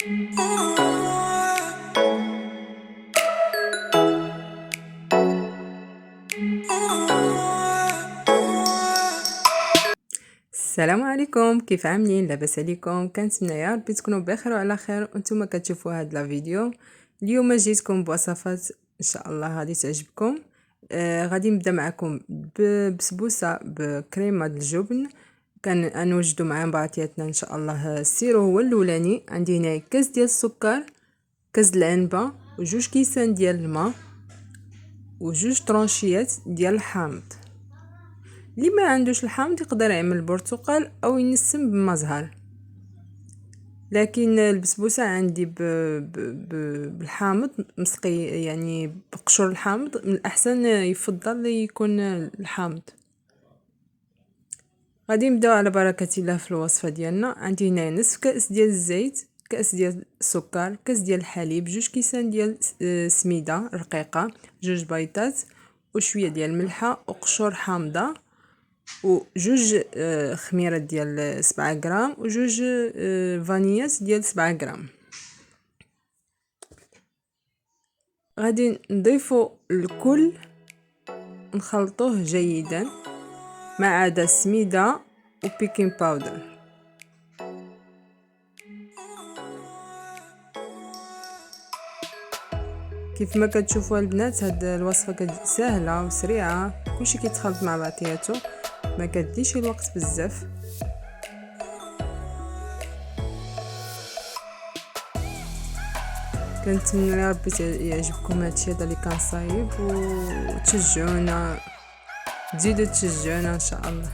السلام عليكم، كيف عاملين؟ لاباس عليكم؟ كنتمنى يا ربي تكونوا بخير وعلى خير وانتم كتشوفوا هاد الفيديو. اليوم جيتكم بوصفات ان شاء الله غادي تعجبكم. غادي نبدا معكم بسبوسه بكريمه الجبن. كنوجدوا مع بعضياتنا ان شاء الله. السيرو هو الاولاني، عندي هنا كاس ديال السكر، كاس العنبه، وجوج كيسان ديال الماء، وجوج طرونشيات ديال الحامض. اللي ما عندوش الحامض يقدر يعمل برتقال او ينسم بمزهر، لكن البسبوسه عندي بالحامض مسقي، يعني بقشور الحامض من الاحسن يفضل يكون الحامض. غادي نبداو على بركه الله في الوصفه ديالنا. عندي هنا نصف كاس ديال الزيت، كاس ديال السكر، كاس ديال الحليب، جوج كيسان ديال سميده رقيقه، جوج بيضات، وشويه ديال الملحه وقشور حامضه، وجوج خميرات ديال 7 غرام، وجوج فانيات ديال 7 غرام. غادي نضيفو الكل، نخلطوه جيدا ما عدا السميده وبيكين باودر. كيف ما كتشوفوا البنات، هاد الوصفه سهله وسريعه، كلشي كيتخلط مع بعضياتو، ما كديش الوقت بزاف. كنتمنى يا ربي يعجبكم هادشي هذا اللي كنصايب، وتشجعونا، تزيدوا تشجعونا ان شاء الله.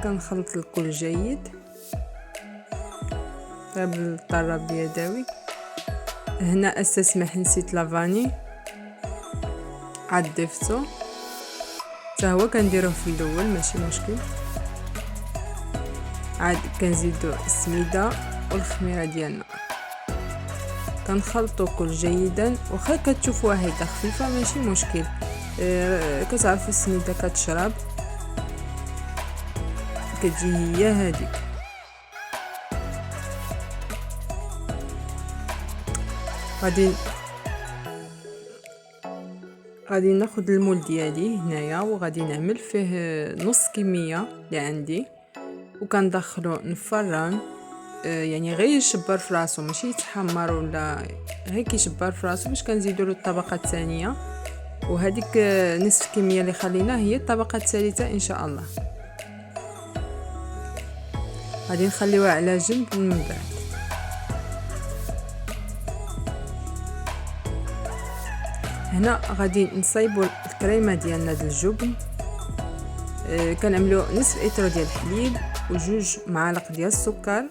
كنخلط الكل جيد بالطراب اليدوي. هنا استسمح نسيت لافاني، عاد ضفتو حتى هو كنديروه في الاول ماشي مشكل. عاد كنزيدو السميده والخميره ديالنا، كنخلطو كل جيدا. واخا كتشوفوها هيدا خفيفه ماشي مشكل، كتعرفوا السميده كتشرب، كتجي هي هذيك. غادي ناخد المول ديالي هنايا، وغادي نعمل فيه نص كميه اللي عندي، وكندخلو نفران. يعني غير يشبر في راسو، ماشي يتحمر ولا غير كيشبر في راسو، باش كنزيدو له الطبقه الثانيه. وهذيك نصف الكميه اللي خليناه هي الطبقه الثالثه ان شاء الله. غادي نخليوها على جنب من بعد. هنا غادي نصايبوا الكريمه ديالنا ديال الجبن. كنعملوا نصف ايترو ديال الحليب، وجوج معالق ديال السكر،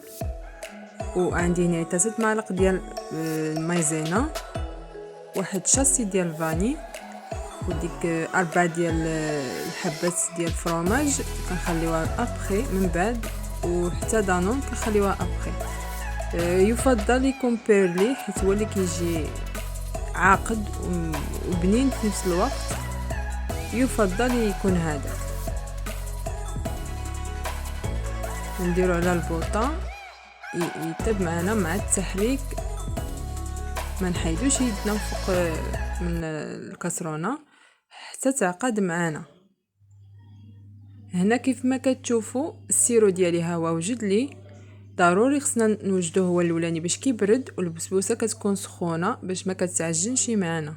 وعندي هنا 3 معالق ديال المايزينا، واحد شاسي ديال الفاني، وديك 4 ديال الحبات ديال الفرomاج كنخليوها ابخي من بعد، وحتى دانون كنخليوها ابخي. يفضل يكون بيرلي حيت هو اللي كيجي عاقد وبنين في نفس الوقت، يفضل يكون هذا. نديرو على البوطه يطيب معنا مع التحريك، ما نحيدوش يدنا فوق من الكسرونه حتى تعقد معنا. هنا كيف ما كتشوفوا السيرو ديالي ها هو وجد لي. ضروري خصنا نوجدوه هو الاولاني باش كيبرد، والبسبوسه كتكون سخونه باش ما كتعجنش معنا.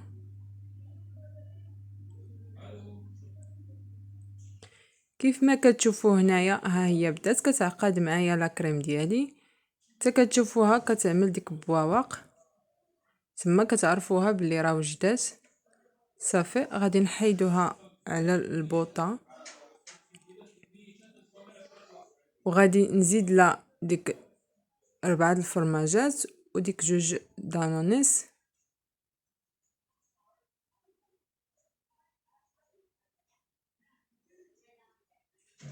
كيف ما كتشوفوا هنايا ها هي بدات كتعقد معايا لا كريم ديالي، حتى كتشوفوها كتعمل ديك البواواق، تما كتعرفوها باللي راه وجدات. صافي غادي نحيدوها على البوطه، وغادي نزيد لها ديك 4 الفرماجات وديك جوج دانونيس.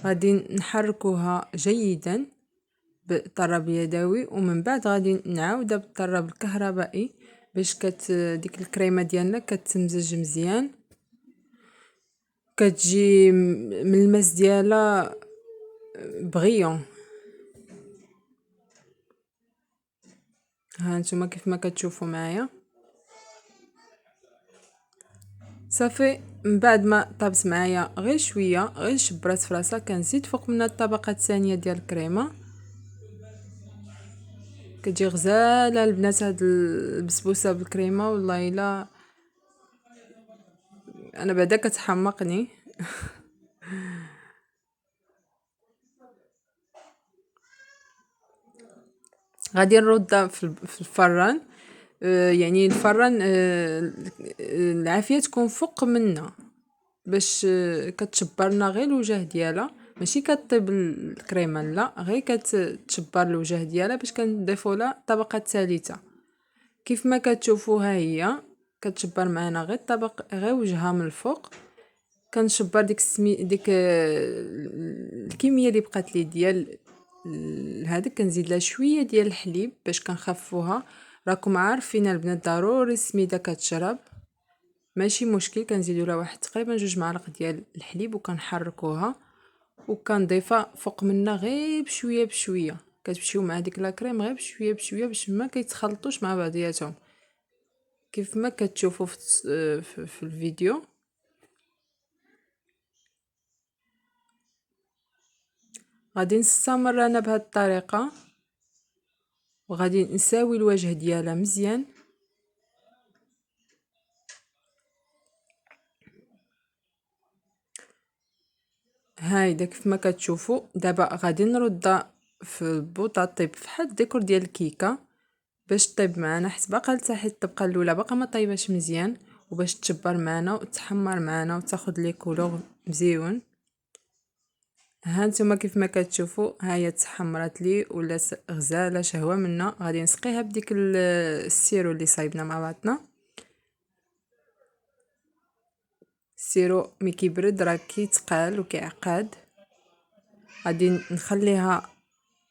غادي نحركوها جيدا بالطراب اليدوي، ومن بعد غادي نعاودها بالطراب الكهربائي باش ديك الكريمه ديالنا كتمزج مزيان، كتجي من الماس ديالها بغيون. ها نتوما كيف ما كتشوفوا معايا صافي. من بعد ما طابت معايا غير شويه، غير شبرات في راسها، كنزيد فوق منها الطبقه الثانيه ديال الكريمه. كتجي غزاله البنات هاد البسبوسه بالكريمه، والله الا انا بعدا كتحمقني. غادي نردها في الفران. يعني الفران العافيه تكون فوق منا باش كتشبرنا غير الوجه ديالها، ماشي كطيب الكريمه، لا غير كتشبر الوجه ديالها باش كنضيفوا لها الطبقه الثالثه. كيف ما كتشوفوا ها هي كتشبر معنا غير الطبق، غير وجهها من الفوق. كنشبر ديك الكميه اللي بقات لي ديال هذاك، كنزيد لها شويه ديال الحليب باش كنخفوها. راكم عارفين البنات ضروري السميده كتشرب، ماشي مشكل. كنزيدوا لها واحد تقريبا 2 معالق ديال الحليب وكنحركوها، وكنضيفها فوق منا غير بشويه بشويه. كتمشيو مع ديك لا كريم غير بشويه بشويه باش ما كيتخلطوش مع بعضياتهم كيف ما كتشوفوا في الفيديو. غادي نستمر انا بهذه الطريقه، وغادي نساوي الوجه ديالها مزيان. هايدا كيف ما كتشوفوا. دابا غادي نردها في البوطه طيب فحال الديكور ديال الكيكه باش طيب معنا، حيت باقا لتحت الطبقه الاولى باقا ما طيباش مزيان، وباش تشبر معنا وتحمر معنا وتاخد لي كولور مزيون. ها نتوما كيف ما كتشوفوا، ها هي تحمرات لي ولا غزاله شهوه منا. غادي نسقيها بديك السيرو اللي صايبنا مع بعضنا. السيرو ملي كيبرد راه كيتقال وكيعقاد. غادي نخليها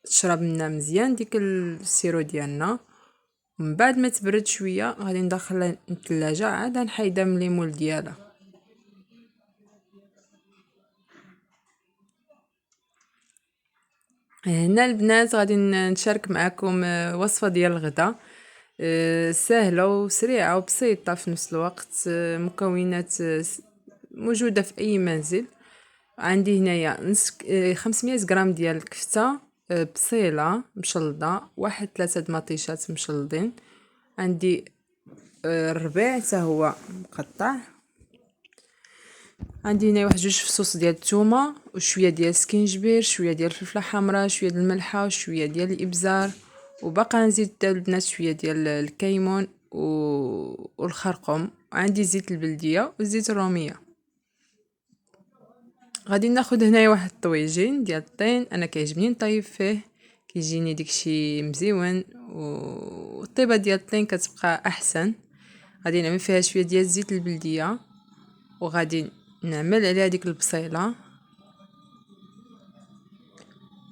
تشرب لنا مزيان ديك السيرو ديالنا. من بعد ما تبرد شويه غادي ندخلها للثلاجه، عاد نحيدها من ليمول ديالها. هنا البنات غادي نشارك معكم وصفه ديال الغدا سهله وسريعه وبسيطه في نفس الوقت. مكونات موجوده في اي منزل. عندي هنايا 500 غرام ديال الكفته، بصيله مشلضه، واحد 3 مطيشات مشلضين. عندي الربيع حتى هو مقطع. عندي هنا واحد 2 فصوص ديال الثومه، وشويه ديال السكينجبير، شويه ديال الفلفله حمراء، شويه ديال الملحه، وشويه ديال الابزار. وباقا نزيد البنات شويه ديال الكيمون والخرقوم. عندي زيت البلديه وزيت الروميه. غادي ناخد هنايا واحد الطويجين ديال الطين، انا كيعجبني نطيب فيه، كيجيني داكشي مزيون، والطيبه ديال الطين كتبقى احسن. غادي نعمل فيها شويه ديال زيت البلديه، وغادي نعمل عليها ديك البصيله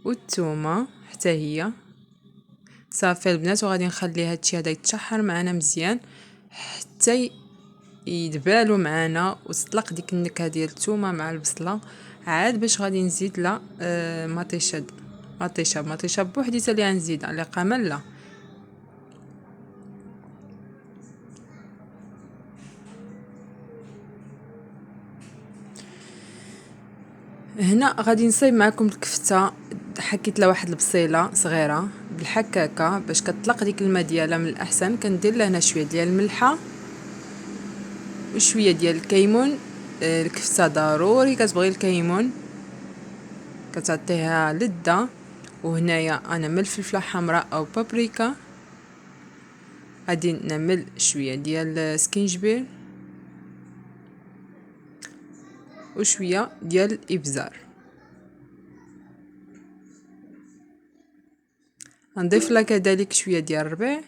والثومه حتى هي. صافي البنات، وغادي نخلي هادشي هذا يتشحر معنا مزيان حتى يدبالو معنا وتطلق ديك النكهه ديال الثومه مع البصله. عاد باش غادي نزيد لا مطيشه بوحديتها اللي غنزيد على قمل لا. هنا غادي نصايب معكم الكفته. حكيت لها واحد البصيله صغيره بالحكاكه باش كتطلق ديك الماء ديالها. من الاحسن كندير لها هنا شويه ديال الملحه وشويه ديال الكيمون. الكفته ضروري كتبغي الكيمون، كتعطيها لذه. وهنايا انا من الفلفله حمراء او بابريكا. غادي نعمل شويه ديال السكينجبير وشويه ديال الابزار. نضيف لها كذلك شويه ديال الربيع،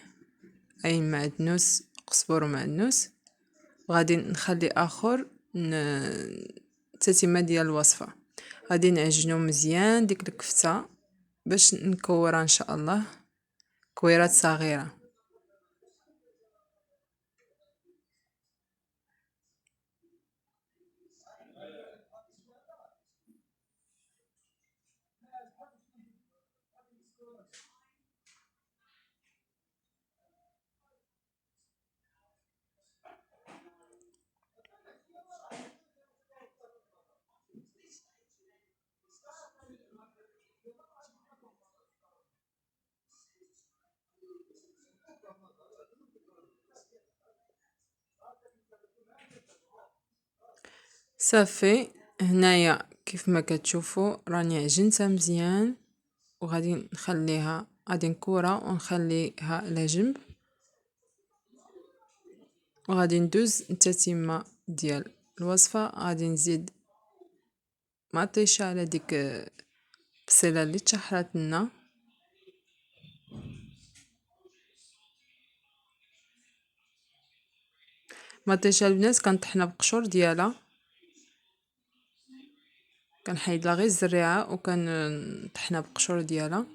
اي معدنوس، قزبر ومعدنوس. وغادي نخلي اخر تتمه ديال الوصفه. غادي نعجنو مزيان ديك الكفته باش نكورها ان شاء الله كويرات صغيره. صافي. هنايا كيف ما كتشوفوا راني عجنتها مزيان، وغادي نخليها، غادي نكورها ونخليها على جنب، وغادي ندوز التتمه ديال الوصفه. غادي نزيد مطيشه على ديك البصيله اللي تشحرات لنا. مطيشه البنات كنطحنها بقشور ديالها، كنحيد لها غير الزريعه وكنطحنها بقشور ديالها.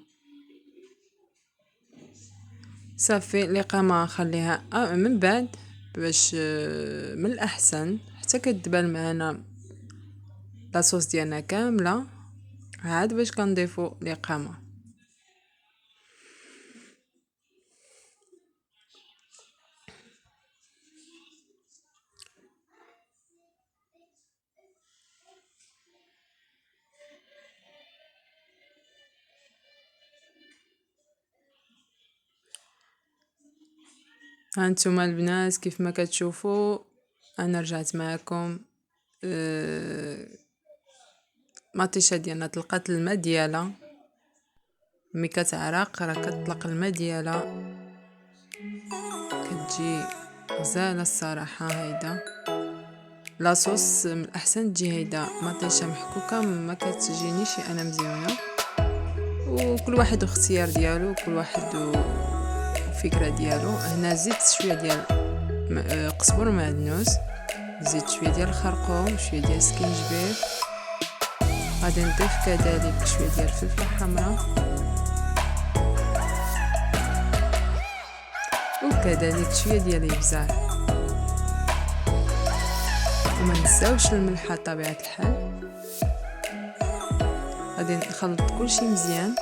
صافي الإقامة خليها من بعد باش من الأحسن حتى كتبان معنا لاصوص ديالنا كاملة، عاد باش كنضيفو الإقامة. هانتوما البنات كيف ما كتشوفوا انا رجعت معكم. مطيشه ديالنا طلقات الماء ديالها، ملي كتعرق راه كتطلق الماء ديالها، كتجي غزاله الصراحه. هيدا لاصوص من الاحسن تجي هيدا مطيشه محكوكه، ما كتجينيش انا مزيونه، وكل واحد اختيار ديالو، كل واحد فكره ديالو. هنا زدت شويه ديال قزبر ومعدنوس، زدت شويه ديال الخرقوم، شويه ديال السكينجبير، غادي نضيف كذلك شويه ديال الفلفله حمراء، وكذلك شويه ديال الابزار، وما نساوش الملحه طبيعه الحال. غادي نخلط كلشي مزيان.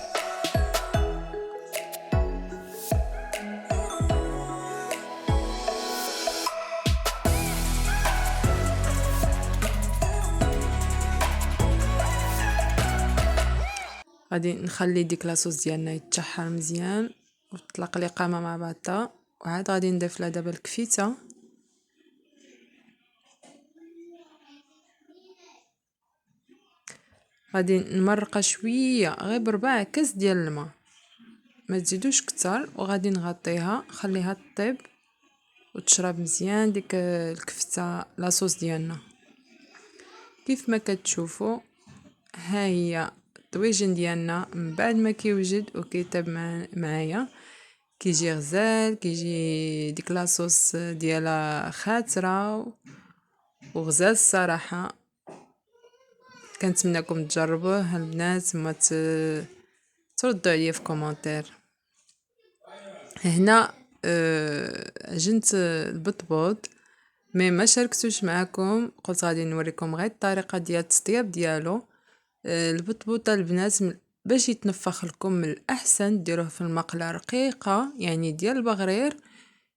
غادي نخلي ديك لاصوص ديالنا يتشحر مزيان وتطلق الإقامة مع بعضها، وعاد غادي نضيف لها دابا الكفيته. غادي نمرقها شويه غير بربع كاس ديال الماء، ما تزيدوش كتر، وغادي نغطيها خليها طيب وتشرب مزيان ديك الكفته لاصوص ديالنا. كيف ما كتشوفوا ها هي الطويجن ديالنا من بعد ما كيوجد وكيطيب معايا، كيجي غزال، كيجي ديك لاصوص ديالها خاتره وغزال الصراحه. كنتمنىكم تجربوه البنات، ما تردوا عليا في كومونتير. هنا عجنت البطبوط مي ما شاركتوش معكم، قلت غادي نوريكم غير الطريقه ديال التطياب ديالو. البطبوطه البنات باش يتنفخ لكم من الاحسن ديروه في المقله رقيقه، يعني ديال البغرير،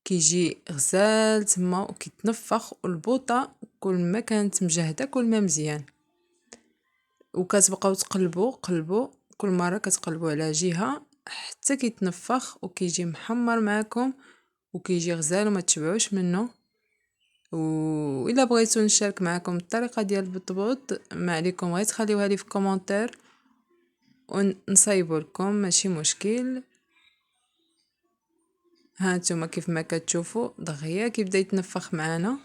كيجي غزال تما وكيتنفخ. والبوطه كل ما كانت مجهده كل ما مزيان، وكتبقاو قلبوا كل مره كتقلبوا على جهه حتى كيتنفخ وكيجي محمر معكم وكيجي غزال وما تشبعوش منه. والا بغيتو نشارك معكم الطريقه ديال البطبوط، ما عليكم غير تخليوها لي في كومونتير ونصايبوا لكم، ماشي مشكل. ها نتوما كيف ما كتشوفوا دغيا كيبدا يتنفخ معنا،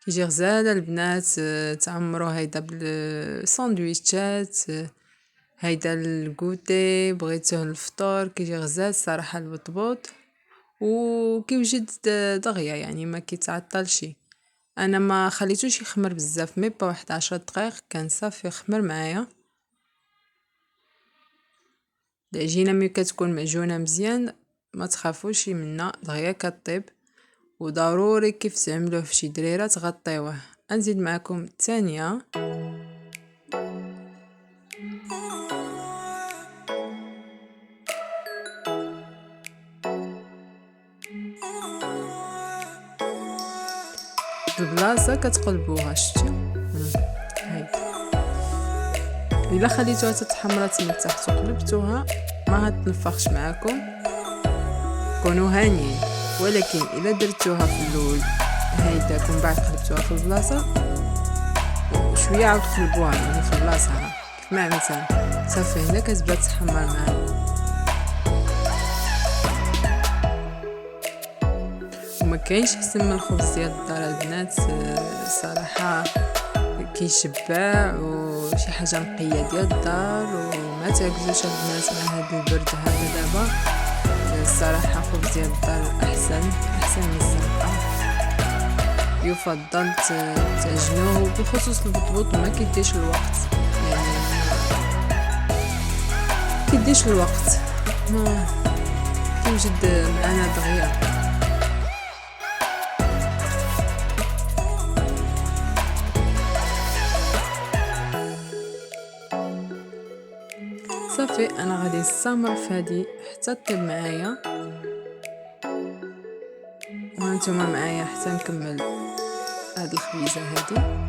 كيجي غزال البنات. تعمروا هيدا بالساندويتشات، هيدا الكوتي، بغيتوه للفطور، كيجي غزال الصراحه البطبوط وكيوجد دغيا، يعني ما كيتعطلش. انا ما خليتوش يخمر بزاف، مي با واحد 10 دقائق كان صافي خمر معايا. العجينه ملي كتكون معجونه مزيان ما تخافوش منها، دغيا كطيب. وضروري كيف تعملوه في شي دريره تغطيوه. نزيد معكم الثانيه. البلاصه كتقلبوها، شتي هاي الا خليتوها تتحمرات من التحت وقلبتوها ما هتنفخش معاكم، كونوا هانيين. ولكن الا درتوها في الاول هايداك ومن بعد قلبتوها في البلاصه وشويه عاود قلبوها يعني في البلاصه كيف ما عملتها صافي. هنا كتبدا تحمر معايا وما كاينش احسن من الخبز ديال الدار البنات صراحه كيشبع وشي حاجه نقيه ديال الدار وما تعكزوش البنات مع هذا البرد هذا دابا. الصراحه خبز ديال الدار احسن من الزنقه. يفضل تعجنوه بخصوص البطبوط وما كيديش الوقت يعني كيديش الوقت ما كيوجد معنا دغيا. صافي انا غادي نستمر في هذه حتى طيب معايا وانتم معايا حتى نكمل هاد الخبيزه هادي.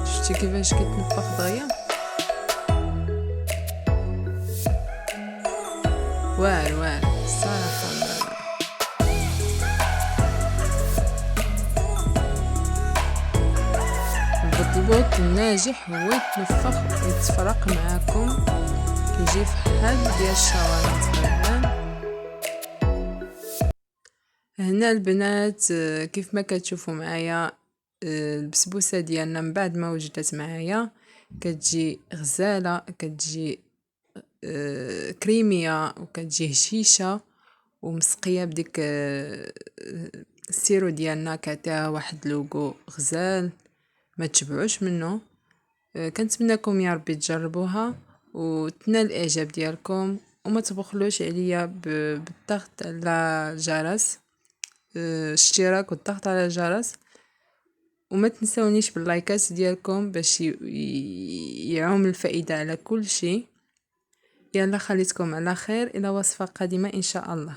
شفتي كيفاش كيتنفخ دغيا واعر الصراحه. البطبوط الناجح هو يتنفخ ويتفرق معاكم كيجي فحال ديال الشاورما تقريبا. هنا البنات كيف ما كتشوفوا معايا البسبوسه ديالنا من بعد ما وجدت معايا كتجي غزاله كتجي كريميه وكتجي هشيشه ومسقيه بديك السيرو ديالنا كتعطيها واحد لوغو غزال ما تشبعوش منه. كنتمنىكم يا ربي تجربوها وتنال الاعجاب ديالكم وما تبخلوش عليا بالضغط على الجرس اشتراك والضغط على الجرس وما تنسونيش باللايكات ديالكم باش يعم الفائده على كل شيء. يلا خليتكم على خير الى وصفه قادمه ان شاء الله.